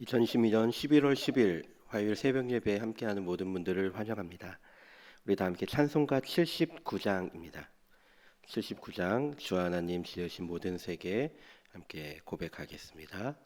2022년 11월 10일 화요일 새벽 예배에 함께하는 모든 분들을 환영합니다. 우리 다 함께 찬송가 79장입니다. 79장 주 하나님 지으신 모든 세계 함께 고백하겠습니다.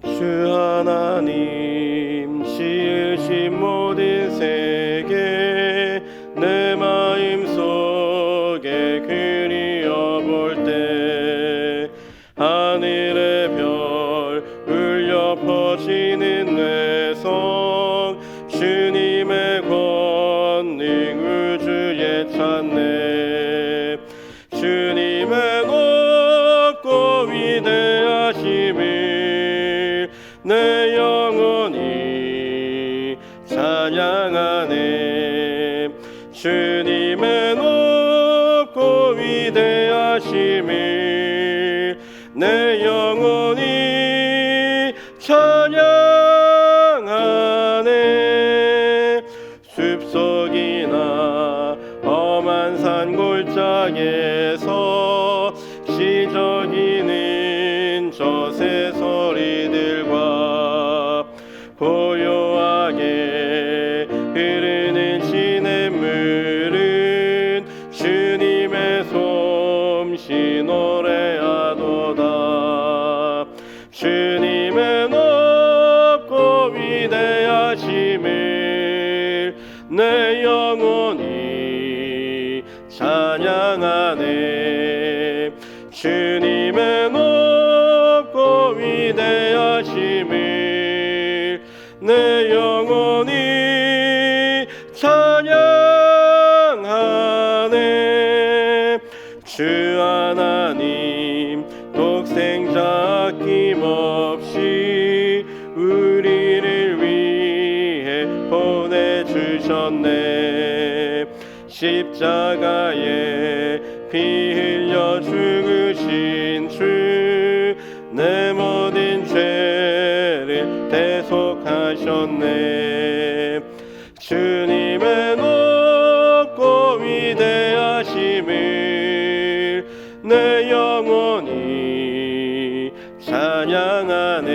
주 하나님 지으신 모든 세계 내 마음속에 그리워볼 때 하늘의 별 울려 퍼지는 내성 주님의 권능 우주에 찾네. 주님의 높고 위대하심을 내 영혼이 찬양하네. 주님의 높고 위대하심을 내 영혼이 찬양하네. 숲속이나 험한 산 골짜기에서 시적이는 저 새소리들과 고요하게 흐르는 시냇물은 주님의 솜씨 노래하도다. 주님의 높고 위대하심을 내 영혼이 찬양하네. 주님의 높고 위대하심을 내 영혼이 찬양하네. 주 하나님 독생자 아낌없이 우리를 위해 보내주셨네. 십자가에 피 흘려 죽으신 주 내 모든 죄를 대속하셨네. 주님의 높고 위대하심을 내 영혼이 찬양하네.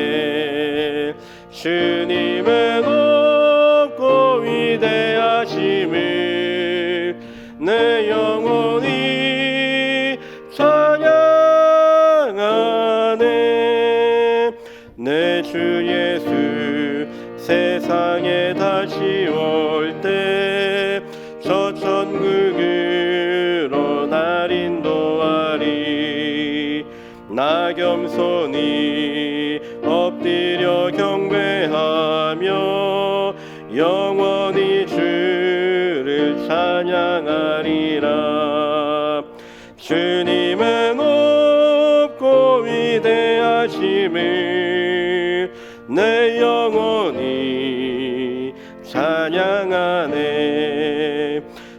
주님의 높고 위대하심을 내 영혼이 찬양하네. 내 주 예수 세상에 다시 올 때 저 천국으로 날 인도하리. 나 겸손히 엎드려 경배하며 영원히 주를 찬양하리라. 주님의 높고 위대하심을 내 영혼이 찬양하네.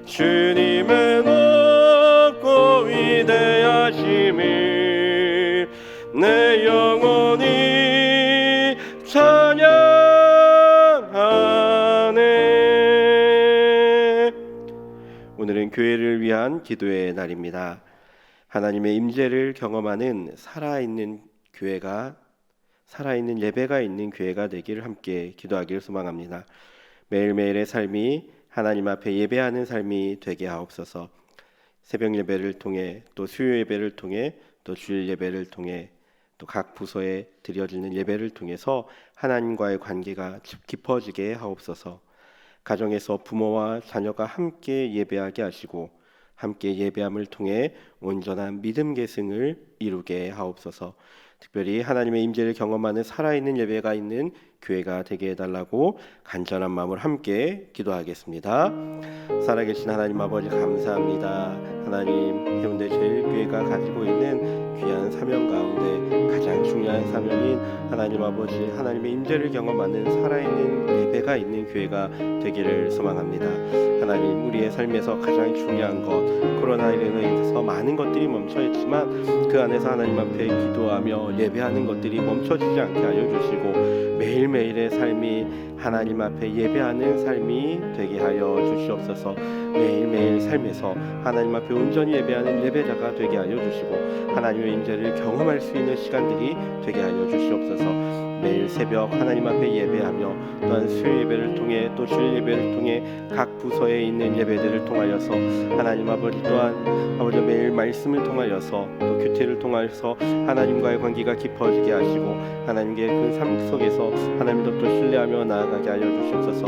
주님의 높고 위대하심을 내 영혼이 찬양하네. 오늘은 교회를 위한 기도의 날입니다. 하나님의 임재를 경험하는 살아있는 교회가, 살아있는 예배가 있는 교회가 되기를 함께 기도하기를 소망합니다. 매일매일의 삶이 하나님 앞에 예배하는 삶이 되게 하옵소서. 새벽 예배를 통해 또 수요 예배를 통해 또 주일 예배를 통해 또 각 부서에 드려지는 예배를 통해서 하나님과의 관계가 깊어지게 하옵소서. 가정에서 부모와 자녀가 함께 예배하게 하시고 함께 예배함을 통해 온전한 믿음 계승을 이루게 하옵소서. 특별히 하나님의 임재를 경험하는 살아있는 예배가 있는 교회가 되게 해달라고 간절한 마음을 함께 기도하겠습니다. 살아계신 하나님 아버지 감사합니다. 하나님 해운대 제일교회가 가지고 있는 귀한 사명 가운데 가장 중요한 사명인 하나님 아버지 하나님의 임재를 경험하는 살아있는 예배가 있는 교회가 되기를 소망합니다. 하나님 우리의 삶에서 가장 중요한 것 코로나19로 인해서 많은 것들이 멈춰있지만 그 안에서 하나님 앞에 기도하며 예배하는 것들이 멈춰지지 않게 하여 주시고 매일매일의 삶이 하나님 앞에 예배하는 삶이 되게 하여 주시옵소서. 매일매일 삶에서 하나님 앞에 온전히 예배하는 예배자가 되게 하여 주시고 하나님의 임재를 경험할 수 있는 시간들이 되게 하여 주시옵소서. 매일 새벽 하나님 앞에 예배하며 또한 수요 예배를 통해 또 주일 예배를 통해 각 부서에 있는 예배들을 통하여서 하나님 아버지 또한 아버지 매일 말씀을 통하여서 또 교태를 통하여서 하나님과의 관계가 깊어지게 하시고 하나님께 그 삶 속에서 하나님도 또 신뢰하며 나아가게 하여 주시옵소서.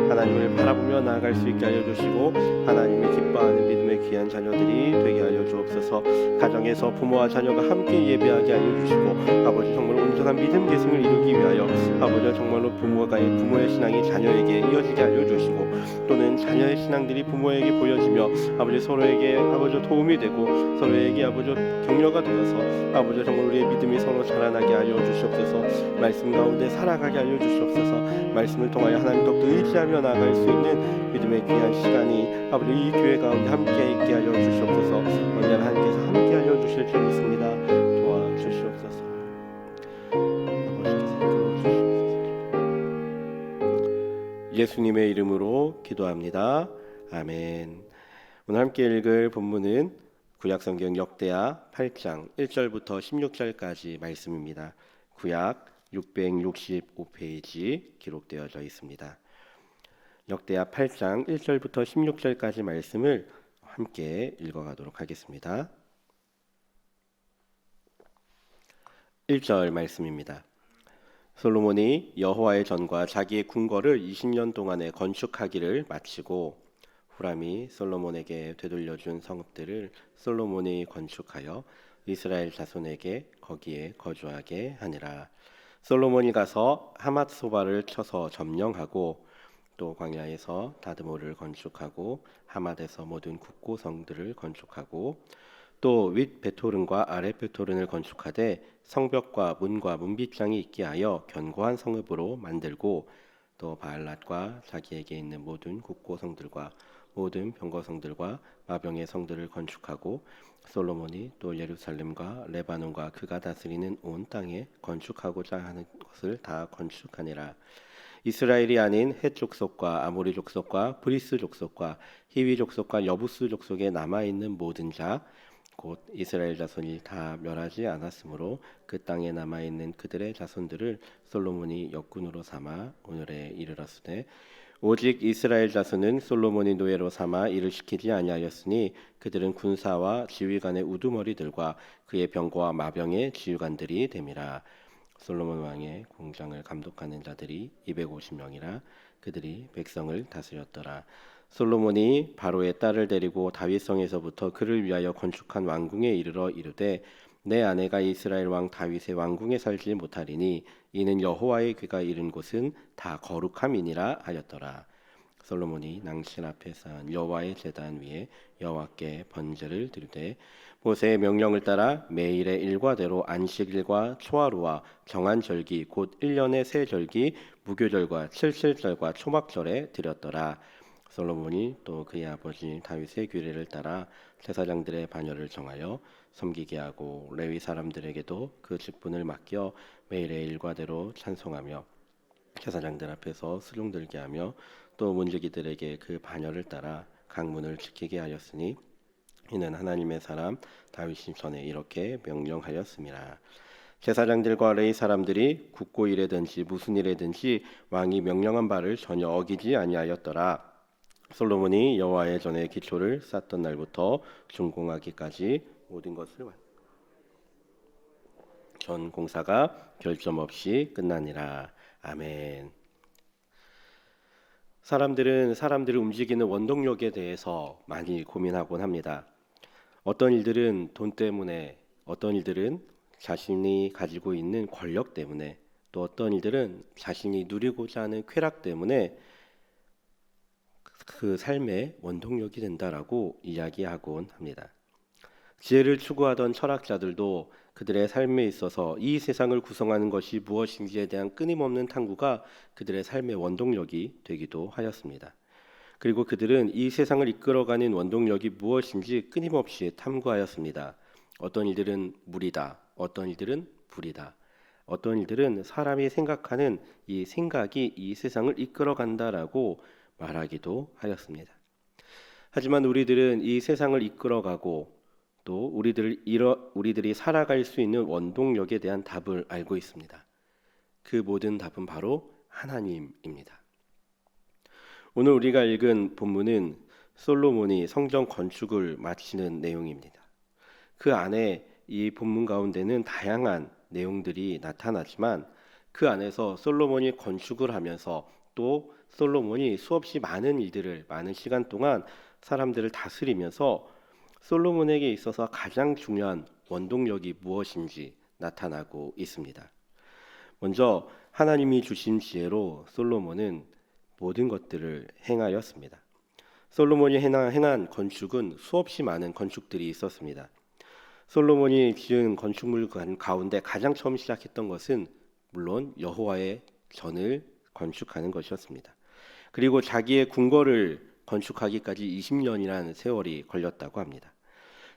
하나님을 바라보며 나아갈 수 있게 하여 주시고 하나님이 기뻐하는 믿음의 귀한 자녀들이 되게 하여 주옵소서. 가정에서 부모와 자녀가 함께 예배하게 하여 주시고 아버지 정말 온전한 믿음 계승을 이루기 위하여 아버지 정말로 부모의 신앙이 자녀에게 이어지게 하여 주시고 또는 자녀의 신앙들이 부모에게 보여지며 아버지 서로에게 아버지 도움이 되고 서로에게 아버지 격려가 되어서 아버지 정말 우리의 믿음이 서로 자라나게 하여 주시옵소서. 말씀 가운데 살아가게 하여 주시옵소서. 말씀을 통하여 하나님 더욱더 의지하며 나아갈 수 있는 믿음의 귀한 시간이 아버지 이 교회 가운데 함께 있게 하여 주시옵소서. 언제나 하나님께서 함께 하여 주실 줄 믿습니다. 도와주시옵소서. 아버지께서 이끌어 주시옵소서. 예수님의 이름으로 기도합니다. 아멘. 오늘 함께 읽을 본문은 구약성경 역대하 8장 1절부터 16절까지 말씀입니다. 구약 665페이지 기록되어져 있습니다. 역대하 8장 1절부터 16절까지 말씀을 함께 읽어가도록 하겠습니다. 1절 말씀입니다. 솔로몬이 여호와의 전과 자기의 궁궐을 20년 동안에 건축하기를 마치고 후람이 솔로몬에게 되돌려준 성읍들을 솔로몬이 건축하여 이스라엘 자손에게 거기에 거주하게 하니라. 솔로몬이 가서 하맛 소바를 쳐서 점령하고 또 광야에서 다드모를 건축하고 하맛에서 모든 국고성들을 건축하고 또 윗 베토른과 아랫 베토른을 건축하되 성벽과 문과 문빗장이 있게 하여 견고한 성읍으로 만들고 또 바알랏과 자기에게 있는 모든 국고성들과 모든 병거성들과 마병의 성들을 건축하고 솔로몬이 또 예루살렘과 레바논과 그가 다스리는 온 땅에 건축하고자 하는 것을 다 건축하니라. 이스라엘이 아닌 헷 족속과 아모리 족속과 브리스 족속과 히위 족속과 여부스 족속에 남아 있는 모든 자 곧 이스라엘 자손이 다 멸하지 않았으므로 그 땅에 남아 있는 그들의 자손들을 솔로몬이 역군으로 삼아 오늘에 이르렀으되 오직 이스라엘 자손은 솔로몬이 노예로 삼아 일을 시키지 아니하였으니 그들은 군사와 지휘관의 우두머리들과 그의 병거와 마병의 지휘관들이 됨이라. 솔로몬 왕의 공장을 감독하는 자들이 250명이라 그들이 백성을 다스렸더라. 솔로몬이 바로의 딸을 데리고 다윗성에서부터 그를 위하여 건축한 왕궁에 이르러 이르되 내 아내가 이스라엘 왕 다윗의 왕궁에 살지 못하리니 이는 여호와의 귀가 이른 곳은 다 거룩함이니라 하였더라. 솔로몬이 낭실 앞에 쌓은 여호와의 제단 위에 여호와께 번제를 드리되 모세의 명령을 따라 매일의 일과대로 안식일과 초하루와 정한 절기 곧 1년의 세 절기 무교절과 칠칠절과 초막절에 드렸더라. 솔로몬이 또 그의 아버지 다윗의 규례를 따라 제사장들의 반열을 정하여 섬기게 하고 레위 사람들에게도 그 직분을 맡겨 매일의 일과대로 찬송하며 제사장들 앞에서 수종 들게 하며 또 문지기들에게 그 반열을 따라 강문을 지키게 하였으니 이는 하나님의 사람 다윗이 전에 이렇게 명령하였습니다. 제사장들과 레위 사람들이 국고 일에든지 무슨 일에든지 왕이 명령한 바를 전혀 어기지 아니하였더라. 솔로몬이 여호와의 전에 기초를 쌓던 날부터 준공하기까지 모든 것을 전 공사가 결점 없이 끝나니라. 아멘. 사람들은 사람들을 움직이는 원동력에 대해서 많이 고민하곤 합니다. 어떤 일들은 돈 때문에, 어떤 일들은 자신이 가지고 있는 권력 때문에, 또 어떤 일들은 자신이 누리고자 하는 쾌락 때문에 그 삶의 원동력이 된다라고 이야기하곤 합니다. 지혜를 추구하던 철학자들도 그들의 삶에 있어서 이 세상을 구성하는 것이 무엇인지에 대한 끊임없는 탐구가 그들의 삶의 원동력이 되기도 하였습니다. 그리고 그들은 이 세상을 이끌어가는 원동력이 무엇인지 끊임없이 탐구하였습니다. 어떤 일들은 물이다, 어떤 일들은 불이다. 어떤 일들은 사람이 생각하는 이 생각이 이 세상을 이끌어간다라고 말하기도 하였습니다. 하지만 우리들은 이 세상을 이끌어가고 또 우리들이 살아갈 수 있는 원동력에 대한 답을 알고 있습니다. 그 모든 답은 바로 하나님입니다. 오늘 우리가 읽은 본문은 솔로몬이 성전 건축을 마치는 내용입니다. 그 안에 이 본문 가운데는 다양한 내용들이 나타나지만 그 안에서 솔로몬이 건축을 하면서 또 솔로몬이 수없이 많은 일들을 많은 시간 동안 사람들을 다스리면서 솔로몬에게 있어서 가장 중요한 원동력이 무엇인지 나타나고 있습니다. 먼저 하나님이 주신 지혜로 솔로몬은 모든 것들을 행하였습니다. 솔로몬이 행한 건축은 수없이 많은 건축들이 있었습니다. 솔로몬이 지은 건축물 가운데 가장 처음 시작했던 것은 물론 여호와의 전을 건축하는 것이었습니다. 그리고 자기의 궁궐을 건축하기까지 20년이라는 세월이 걸렸다고 합니다.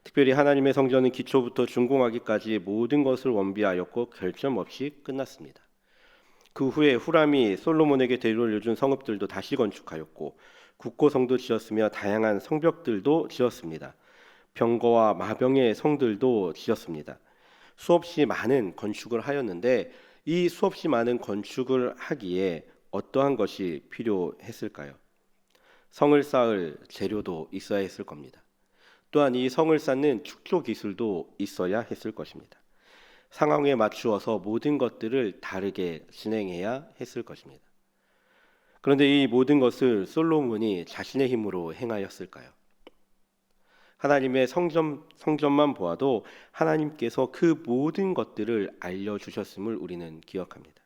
특별히 하나님의 성전은 기초부터 준공하기까지 모든 것을 원비하였고 결점 없이 끝났습니다. 그 후에 후람이 솔로몬에게 되돌려준 성읍들도 다시 건축하였고 국고성도 지었으며 다양한 성벽들도 지었습니다. 병거와 마병의 성들도 지었습니다. 수없이 많은 건축을 하였는데 이 수없이 많은 건축을 하기에 어떠한 것이 필요했을까요? 성을 쌓을 재료도 있어야 했을 겁니다. 또한 이 성을 쌓는 축조 기술도 있어야 했을 것입니다. 상황에 맞추어서 모든 것들을 다르게 진행해야 했을 것입니다. 그런데 이 모든 것을 솔로몬이 자신의 힘으로 행하였을까요? 하나님의 성전만 보아도 하나님께서 그 모든 것들을 알려주셨음을 우리는 기억합니다.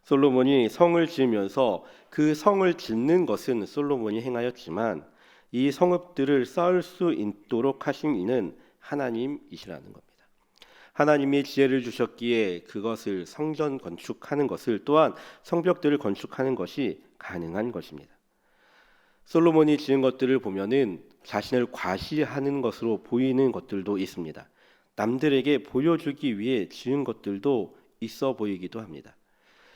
솔로몬이 성을 지으면서 그 성을 짓는 것은 솔로몬이 행하였지만 이 성읍들을 쌓을 수 있도록 하신 이는 하나님이시라는 겁니다. 하나님이 지혜를 주셨기에 그것을 성전 건축하는 것을 또한 성벽들을 건축하는 것이 가능한 것입니다. 솔로몬이 지은 것들을 보면은 자신을 과시하는 것으로 보이는 것들도 있습니다. 남들에게 보여주기 위해 지은 것들도 있어 보이기도 합니다.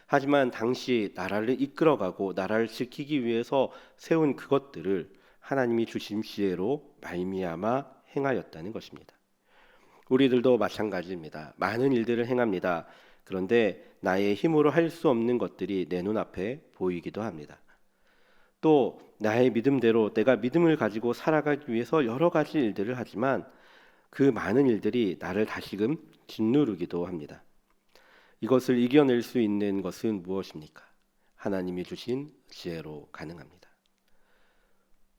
하지만 당시 나라를 이끌어가고 나라를 지키기 위해서 세운 그것들을 하나님이 주신 지혜로 말미암아 행하였다는 것입니다. 우리들도 마찬가지입니다. 많은 일들을 행합니다. 그런데 나의 힘으로 할 수 없는 것들이 내 눈앞에 보이기도 합니다. 또 나의 믿음대로 내가 믿음을 가지고 살아가기 위해서 여러 가지 일들을 하지만 그 많은 일들이 나를 다시금 짓누르기도 합니다. 이것을 이겨낼 수 있는 것은 무엇입니까? 하나님이 주신 지혜로 가능합니다.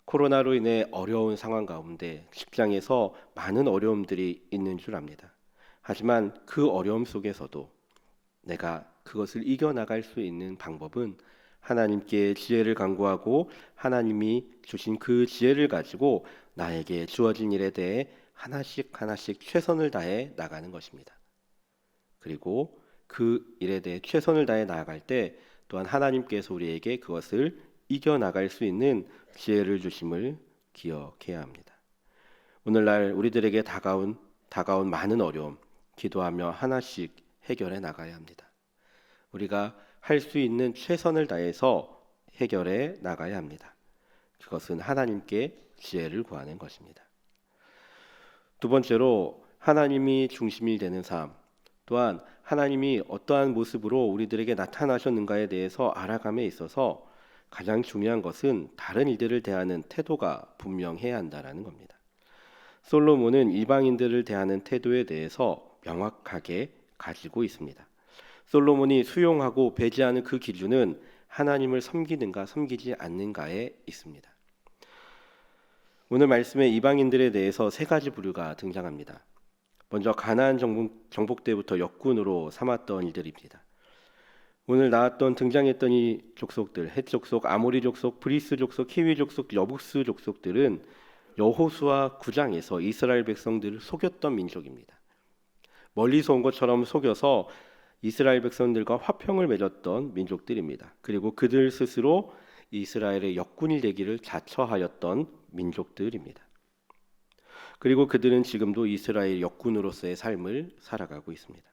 코로나로 인해 어려운 상황 가운데 직장에서 많은 어려움들이 있는 줄 압니다. 하지만 그 어려움 속에서도 내가 그것을 이겨나갈 수 있는 방법은 하나님께 지혜를 간구하고 하나님이 주신 그 지혜를 가지고 나에게 주어진 일에 대해 하나씩 최선을 다해 나가는 것입니다. 그리고 그 일에 대해 최선을 다해 나아갈 때 또한 하나님께서 우리에게 그것을 이겨나갈 수 있는 지혜를 주심을 기억해야 합니다. 오늘날 우리들에게 다가온 많은 어려움 기도하며 하나씩 해결해 나가야 합니다. 우리가 할 수 있는 최선을 다해서 해결해 나가야 합니다. 그것은 하나님께 지혜를 구하는 것입니다. 두 번째로 하나님이 중심이 되는 삶, 또한 하나님이 어떠한 모습으로 우리들에게 나타나셨는가에 대해서 알아감에 있어서 가장 중요한 것은 다른 이들을 대하는 태도가 분명해야 한다는 겁니다. 솔로몬은 이방인들을 대하는 태도에 대해서 명확하게 가지고 있습니다. 솔로몬이 수용하고 배제하는 그 기준은 하나님을 섬기는가 섬기지 않는가에 있습니다. 오늘 말씀에 이방인들에 대해서 세 가지 부류가 등장합니다. 먼저 가나안 정복 때부터 역군으로 삼았던 이들입니다. 오늘 등장했던 이 족속들, 헷 족속, 아모리 족속, 브리스 족속, 히위 족속, 여부스 족속들은 여호수아 9장에서 이스라엘 백성들을 속였던 민족입니다. 멀리서 온 것처럼 속여서 이스라엘 백성들과 화평을 맺었던 민족들입니다. 그리고 그들 스스로 이스라엘의 역군이 되기를 자처하였던 민족들입니다. 그리고 그들은 지금도 이스라엘 역군으로서의 삶을 살아가고 있습니다.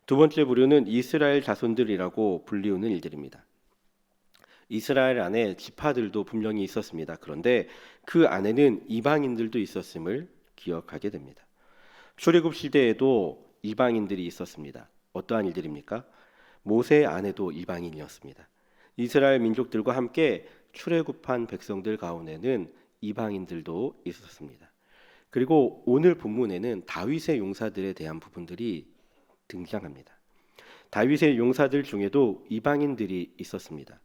두 번째 부류는 이스라엘 자손들이라고 불리우는 일들입니다. 이스라엘 안에 지파들도 분명히 있었습니다. 그런데 그 안에는 이방인들도 있었음을 기억하게 됩니다. 출애굽 시대에도 이방인들이 있었습니다. 어떠한 일들입니까? 모세 안에도 이방인이었습니다. 이스라엘 민족들과 함께 출애굽한 백성들 가운데는 이방인들도 있었습니다. 그리고 오늘 본문에는 다윗의 용사들에 대한 부분들이 등장합니다. 다윗의 용사들 중에도 이방인들이 있었습니다.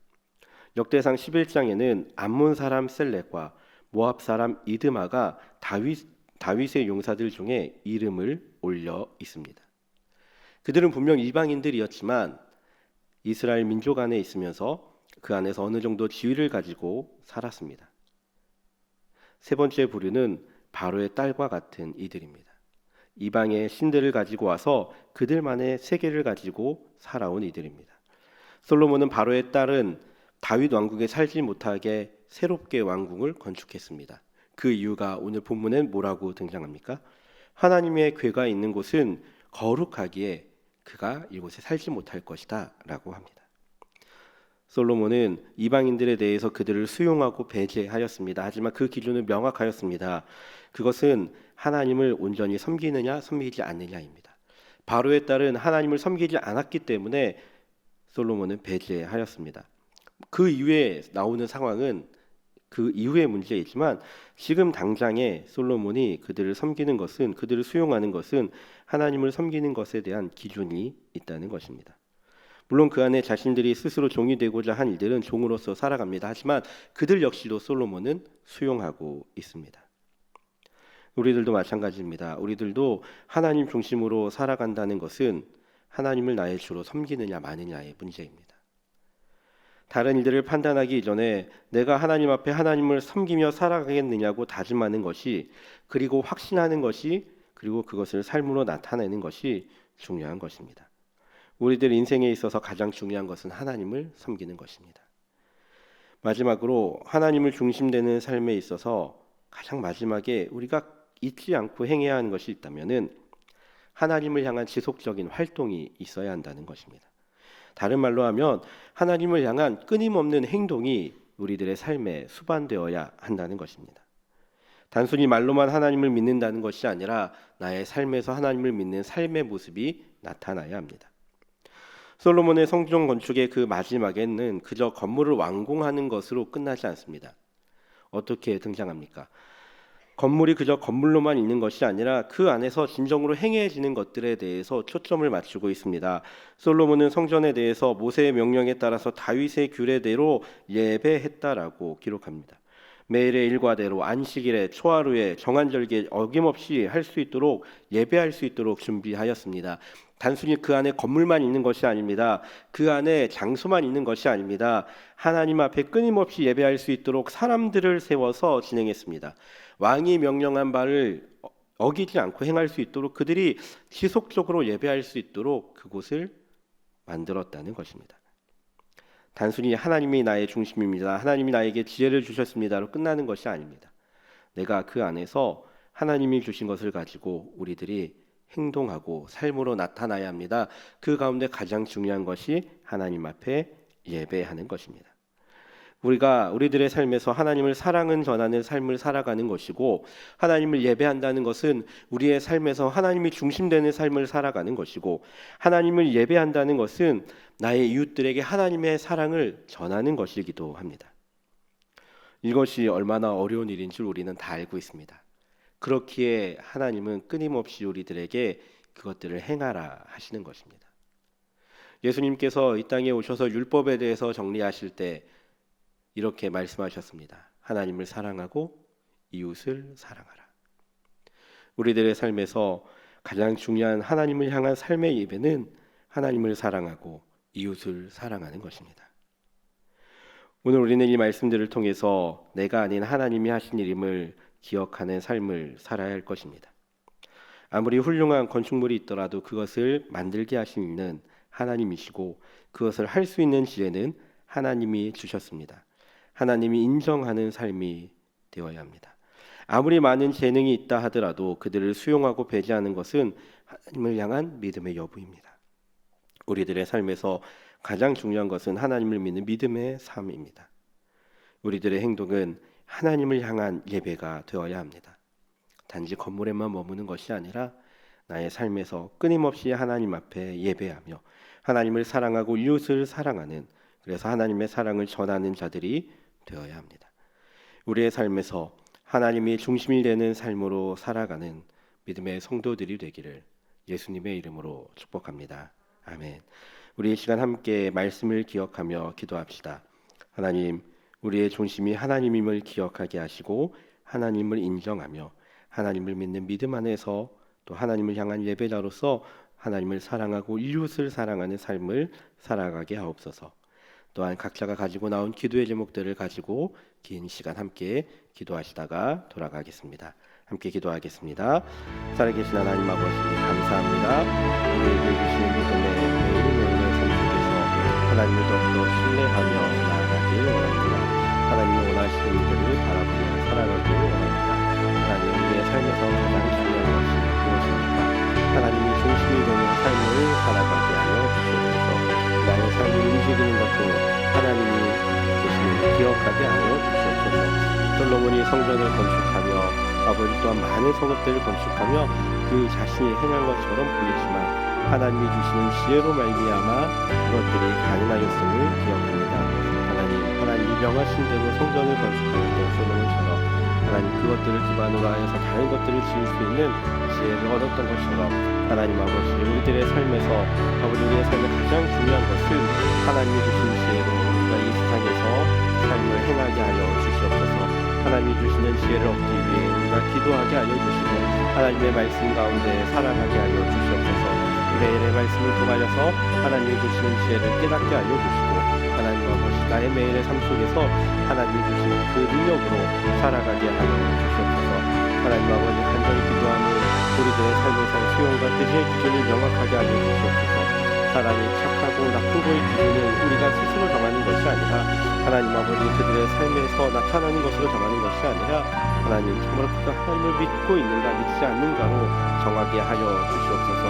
역대상 11장에는 암몬 사람 셀렉과 모압 사람 이드마가 다윗의 용사들 중에 이름을 올려 있습니다. 그들은 분명 이방인들이었지만 이스라엘 민족 안에 있으면서 그 안에서 어느 정도 지위를 가지고 살았습니다. 세 번째 부류는 바로의 딸과 같은 이들입니다. 이방의 신들을 가지고 와서 그들만의 세계를 가지고 살아온 이들입니다. 솔로몬은 바로의 딸은 다윗 왕국에 살지 못하게 새롭게 왕궁을 건축했습니다. 그 이유가 오늘 본문엔 뭐라고 등장합니까? 하나님의 궤가 있는 곳은 거룩하기에 그가 이곳에 살지 못할 것이다 라고 합니다. 솔로몬은 이방인들에 대해서 그들을 수용하고 배제하였습니다. 하지만 그 기준은 명확하였습니다. 그것은 하나님을 온전히 섬기느냐 섬기지 않느냐입니다. 바로의 딸은 하나님을 섬기지 않았기 때문에 솔로몬은 배제하였습니다. 그 이후에 나오는 상황은 그 이후의 문제이지만 지금 당장에 솔로몬이 그들을 섬기는 것은, 그들을 수용하는 것은 하나님을 섬기는 것에 대한 기준이 있다는 것입니다. 물론 그 안에 자신들이 스스로 종이 되고자 한 이들은 종으로서 살아갑니다. 하지만 그들 역시도 솔로몬은 수용하고 있습니다. 우리들도 마찬가지입니다. 우리들도 하나님 중심으로 살아간다는 것은 하나님을 나의 주로 섬기느냐 마느냐의 문제입니다. 다른 일들을 판단하기 이전에 내가 하나님 앞에 하나님을 섬기며 살아가겠느냐고 다짐하는 것이, 그리고 확신하는 것이, 그리고 그것을 삶으로 나타내는 것이 중요한 것입니다. 우리들 인생에 있어서 가장 중요한 것은 하나님을 섬기는 것입니다. 마지막으로 하나님을 중심되는 삶에 있어서 가장 마지막에 우리가 잊지 않고 행해야 하는 것이 있다면은 하나님을 향한 지속적인 활동이 있어야 한다는 것입니다. 다른 말로 하면 하나님을 향한 끊임없는 행동이 우리들의 삶에 수반되어야 한다는 것입니다. 단순히 말로만 하나님을 믿는다는 것이 아니라 나의 삶에서 하나님을 믿는 삶의 모습이 나타나야 합니다. 솔로몬의 성전 건축의 그 마지막에는 그저 건물을 완공하는 것으로 끝나지 않습니다. 어떻게 등장합니까? 건물이 그저 건물로만 있는 것이 아니라 그 안에서 진정으로 행해지는 것들에 대해서 초점을 맞추고 있습니다. 솔로몬은 성전에 대해서 모세의 명령에 따라서 다윗의 규례대로 예배했다라고 기록합니다. 매일의 일과대로 안식일에, 초하루에, 정한 절기에 어김없이 할 수 있도록, 예배할 수 있도록 준비하였습니다. 단순히 그 안에 건물만 있는 것이 아닙니다. 그 안에 장소만 있는 것이 아닙니다. 하나님 앞에 끊임없이 예배할 수 있도록 사람들을 세워서 진행했습니다. 왕이 명령한 바를 어기지 않고 행할 수 있도록, 그들이 지속적으로 예배할 수 있도록 그곳을 만들었다는 것입니다. 단순히 하나님이 나의 중심입니다, 하나님이 나에게 지혜를 주셨습니다로 끝나는 것이 아닙니다. 내가 그 안에서 하나님이 주신 것을 가지고 우리들이 행동하고 삶으로 나타나야 합니다. 그 가운데 가장 중요한 것이 하나님 앞에 예배하는 것입니다. 우리가 우리들의 삶에서 하나님을 사랑은 전하는 삶을 살아가는 것이고, 하나님을 예배한다는 것은 우리의 삶에서 하나님이 중심되는 삶을 살아가는 것이고, 하나님을 예배한다는 것은 나의 이웃들에게 하나님의 사랑을 전하는 것이기도 합니다. 이것이 얼마나 어려운 일인 줄 우리는 다 알고 있습니다. 그렇기에 하나님은 끊임없이 우리들에게 그것들을 행하라 하시는 것입니다. 예수님께서 이 땅에 오셔서 율법에 대해서 정리하실 때 이렇게 말씀하셨습니다. 하나님을 사랑하고 이웃을 사랑하라. 우리들의 삶에서 가장 중요한 하나님을 향한 삶의 예배는 하나님을 사랑하고 이웃을 사랑하는 것입니다. 오늘 우리는 이 말씀들을 통해서 내가 아닌 하나님이 하신 일임을 기억하는 삶을 살아야 할 것입니다. 아무리 훌륭한 건축물이 있더라도 그것을 만들게 하신 이는 하나님이시고, 그것을 할 수 있는 지혜는 하나님이 주셨습니다. 하나님이 인정하는 삶이 되어야 합니다. 아무리 많은 재능이 있다 하더라도 그들을 수용하고 배제하는 것은 하나님을 향한 믿음의 여부입니다. 우리들의 삶에서 가장 중요한 것은 하나님을 믿는 믿음의 삶입니다. 우리들의 행동은 하나님을 향한 예배가 되어야 합니다. 단지 건물에만 머무는 것이 아니라 나의 삶에서 끊임없이 하나님 앞에 예배하며 하나님을 사랑하고 이웃을 사랑하는, 그래서 하나님의 사랑을 전하는 자들이 되어야 합니다. 우리의 삶에서 하나님이 중심이 되는 삶으로 살아가는 믿음의 성도들이 되기를 예수님의 이름으로 축복합니다. 아멘. 우리 이 시간 함께 말씀을 기억하며 기도합시다. 하나님, 우리의 중심이 하나님임을 기억하게 하시고 하나님을 인정하며 하나님을 믿는 믿음 안에서 또 하나님을 향한 예배자로서 하나님을 사랑하고 이웃을 사랑하는 삶을 살아가게 하옵소서. 또한 각자가 가지고 나온 기도의 제목들을 가지고 긴 시간 함께 기도하시다가 돌아가겠습니다. 함께 기도하겠습니다. 살아계신 하나님 아버지, 감사합니다. 우리에게 주신 믿음의 매일매일의 삶 속에서 하나님을 더욱더 신뢰하며 나아가길 원합니다. 하나님이 원하시는 일들을 바라보며 살아가길 원합니다. 하나님, 우리의 삶에서 가장 중요한 것이 무엇입니까? 하나님이 중심이 되는 삶을 살아가게 하여 주시옵소서. 나의 삶을 움직이는 것도 하나님이 계심을 기억하게 하여 주시옵소서. 솔로몬이 성전을 건축하며 아버지 또한 많은 성읍들을 건축하며 그 자신이 행한 것처럼 보이지만 하나님이 주시는 지혜로 말미암아 그것들이 가능하였음을 기억합니다. 하나님이 명하신 대로 성전을 건축하였던 솔로몬처럼 하나님 그것들을 기반으로 하여서 다른 것들을 지을 수 있는 지혜를 얻었던 것처럼 하나님 아버지, 우리들의 삶에서 아버지, 우리의 삶의 가장 중요한 것은 하나님이 주신 지혜로 우리가 이 세상에서 삶을 행하게 하여 주시옵소서. 하나님이 주시는 지혜를 얻기 위해 우리가 기도하게 하여 주시고 하나님의 말씀 가운데 살아가게 하여 주시옵소서. 매일의 말씀을 통하여서 하나님이 주시는 지혜를 깨닫게 하여 주시고 하나님 아버지, 나의 매일의 삶 속에서 하나님이 주시는 그 능력으로 살아가게 하여 주시옵소서. 하나님 아버지, 간절히 기도하는 우리들의 삶에서 수용과 뜻의 기준을 명확하게 하여 주시옵소서. 사람이 착하고 나쁜 거의 기준은 우리가 스스로 정하는 것이 아니라 하나님 아버지, 그들의 삶에서 나타나는 것으로 정하는 것이 아니라 하나님, 정말 그가 하나님을 믿고 있는가 믿지 않는가로 정하게 하여 주시옵소서.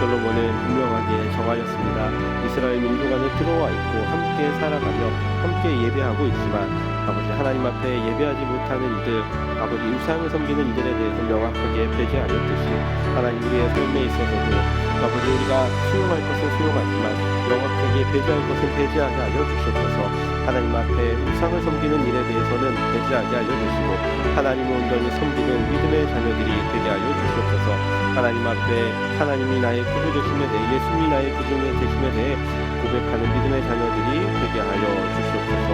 솔로몬은 분명하게 정하였습니다. 이스라엘 민족 안에 들어와 있고 함께 살아가며 함께 예배하고 있지만 아버지, 하나님 앞에 예배하지 못하는 이들, 아버지 우상을 섬기는 이들에 대해서 명확하게 배제하였듯이 하나님, 우리의 삶에 있어서도 아버지, 우리가 수용할 것은 수용하지만 명확하게 배제할 것은 배제하게 하여 주시옵소서. 하나님 앞에 우상을 섬기는 일에 대해서는 배제하게 하여 주시고 하나님을 온전히 섬기는 믿음의 자녀들이 되게 하여 주시옵소서. 하나님 앞에 하나님이 나의 구주 되심에 대해, 예수님이 나의 구주 되심에 대해 고백하는 믿음의 자녀들이 되게 하여 주시옵소서.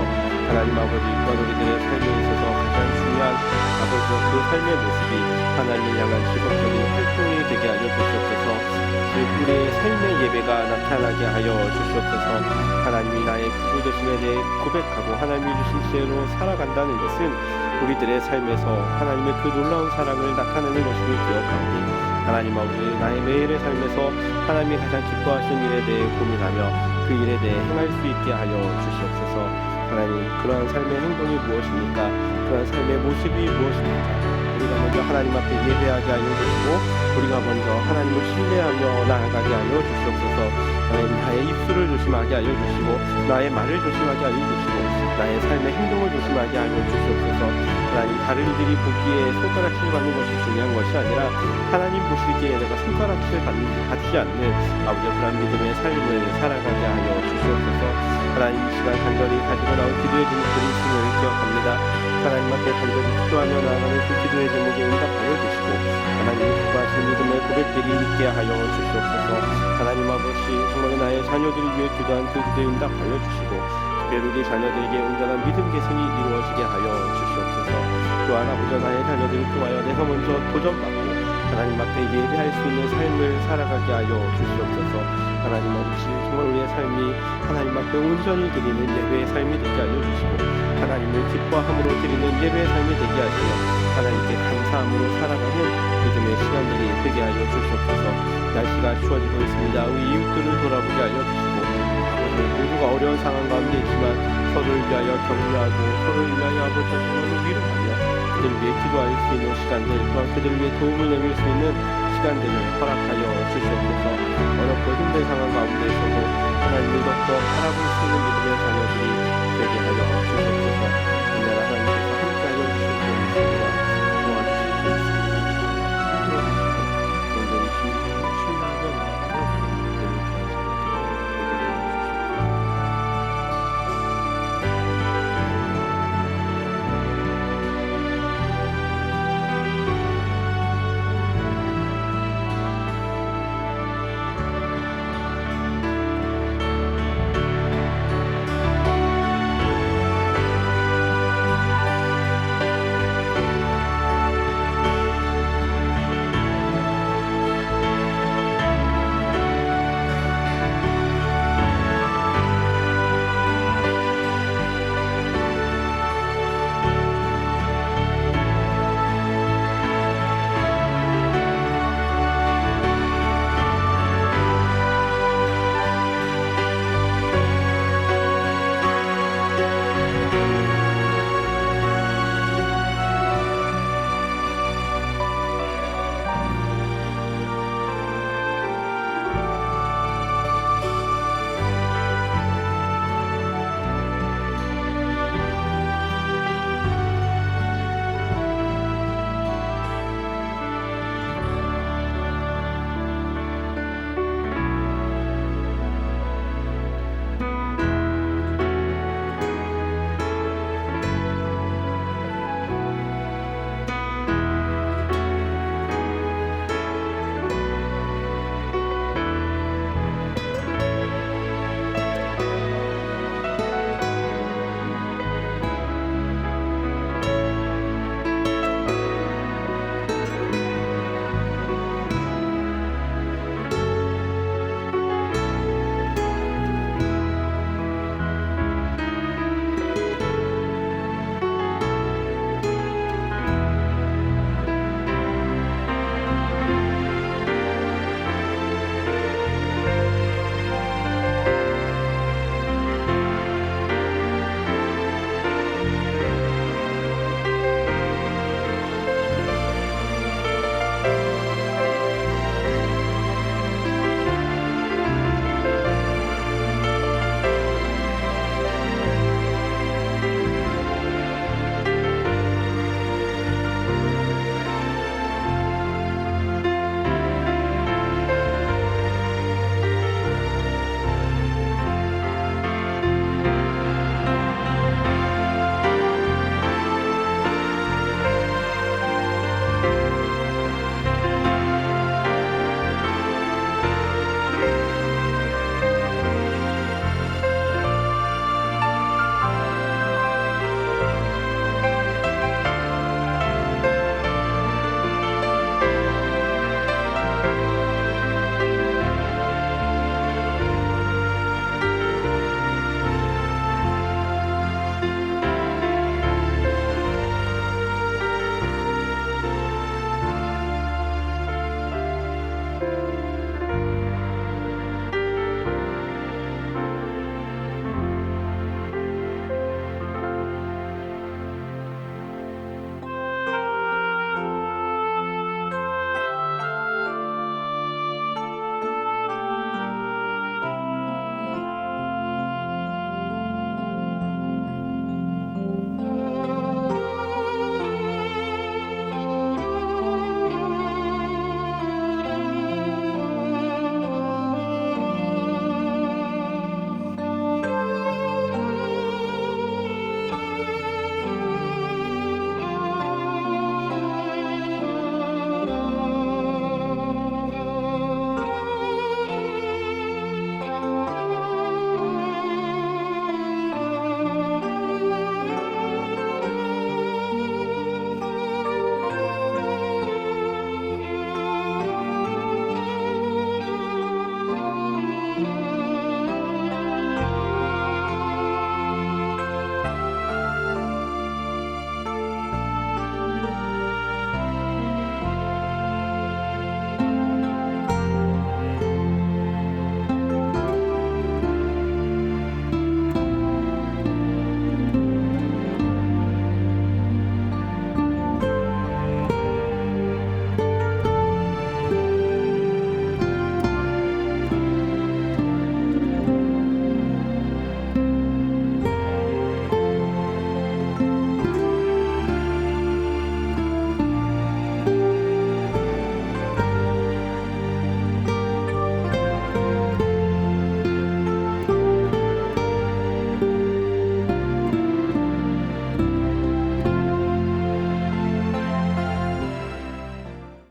하나님 아버지, 또한 우리들의 삶에 있어서 가장 중요한 아버지, 그 삶의 모습이 하나님을 향한 직업적인 활동이 되게 하여 주시옵소서. 우리의 삶의 예배가 나타나게 하여 주시옵소서. 하나님이 나의 구주 되심에 대해 고백하고 하나님이 주신 지혜로 살아간다는 것은 우리들의 삶에서 하나님의 그 놀라운 사랑을 나타내는 것임을 기억하오니 하나님 아버지, 나의 매일의 삶에서 하나님이 가장 기뻐하시는 일에 대해 고민하며 그 일에 대해 행할 수 있게 하여 주시옵소서. 하나님, 그러한 삶의 행동이 무엇입니까? 그러한 삶의 모습이 무엇입니까? 우리가 먼저 하나님 앞에 예배하게 하여 주시고 우리가 먼저 하나님을 신뢰하며 나아가게 하여 주시옵소서. 하나님, 나의 입술을 조심하게 하여 주시고 나의 말을 조심하게 하여 주시고 나의 삶의 행동을 조심하게 하여 주시옵소서. 하나님, 다른 이들이 보기에 손가락질 받는 것이 중요한 것이 아니라 하나님 보시기에 내가 손가락질 받지 않는 아버지, 그런 믿음의 삶을 살아가게 하여 주시옵소서. 하나님, 이 시간 간절히 가지고 나온 기도의 제목들이 있음을 기억합니다. 하나님 앞에 간절히 기도하며 나아가는 그 기도의 제목에 응답하여 주시고 하나님이 기뻐하신 믿음의 고백들이 있게 하여 주시옵소서. 하나님 아버지, 정말 나의 자녀들을 위해 기도한 그 기도에 응답하여 주시고 특별히 우리 자녀들에게 온전한 믿음 계승이 이루어지게 하여 주시옵소서. 또한 아버지, 나의 자녀들을 통하여 내가 먼저 도전받고 하나님 앞에 예배할 수 있는 삶을 살아가게 하여 주시옵소서. 하나님 아버지, 정말 우리의 삶이 하나님 앞에 온전히 드리는 예배의 삶이 되게 하여 주시고 하나님을 기뻐함으로 드리는 예배의 삶이 되게 하시며 하나님께 감사함으로 살아가는 믿음의 시간들이 되게 하여 주시옵소서. 날씨가 추워지고 있습니다. 우리 이웃들을 돌아보게 하여 주시고 아버지, 모두가 어려운 상황 가운데 있지만 서로를 위하여 격려하고 서로를 위하여 아버지 정말로 위로하며 그들을 위해 기도할 수 있는 시간들, 또한 그들을 위해 도움을 내밀 수 있는 시간들을 허락하여 주시옵소서. 어렵고 힘든 상황 가운데서도 믿음을 덮고 바라볼 수 있는 믿음의 자녀들이